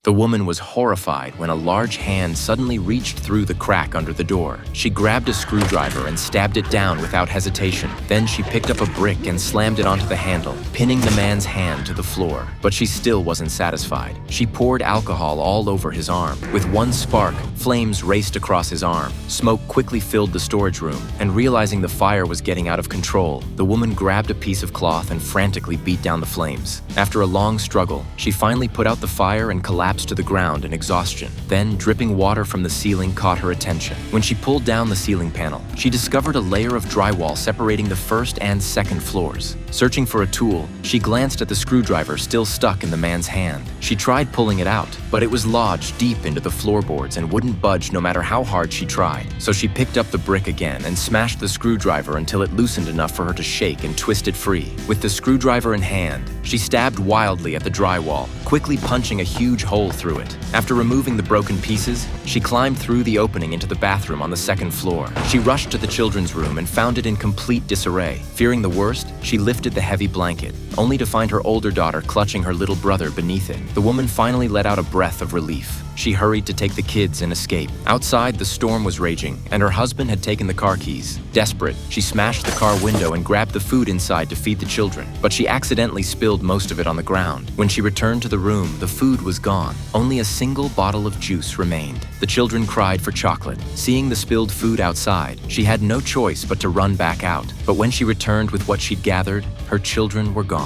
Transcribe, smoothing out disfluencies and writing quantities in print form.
The woman was horrified when a large hand suddenly reached through the crack under the door. She grabbed a screwdriver and stabbed it down without hesitation. Then she picked up a brick and slammed it onto the handle, pinning the man's hand to the floor. But she still wasn't satisfied. She poured alcohol all over his arm. With one spark, flames raced across his arm. Smoke quickly filled the storage room, and realizing the fire was getting out of control, the woman grabbed a piece of cloth and frantically beat down the flames. After a long struggle, she finally put out the fire and collapsed to the ground in exhaustion. Then, dripping water from the ceiling caught her attention. When she pulled down the ceiling panel, she discovered a layer of drywall separating the first and second floors. Searching for a tool, she glanced at the screwdriver still stuck in the man's hand. She tried pulling it out, but it was lodged deep into the floorboards and wouldn't budge no matter how hard she tried. So she picked up the brick again and smashed the screwdriver until it loosened enough for her to shake and twist it free. With the screwdriver in hand, she stabbed wildly at the drywall, quickly punching a huge hole through it. After removing the broken pieces, she climbed through the opening into the bathroom on the second floor. She rushed to the children's room and found it in complete disarray. Fearing the worst, she lifted the heavy blanket, only to find her older daughter clutching her little brother beneath it. The woman finally let out a breath of relief. She hurried to take the kids and escape. Outside, the storm was raging, and her husband had taken the car keys. Desperate, she smashed the car window and grabbed the food inside to feed the children, but she accidentally spilled most of it on the ground. When she returned to the room, the food was gone. Only a single bottle of juice remained. The children cried for chocolate. Seeing the spilled food outside, she had no choice but to run back out. But when she returned with what she'd gathered, her children were gone.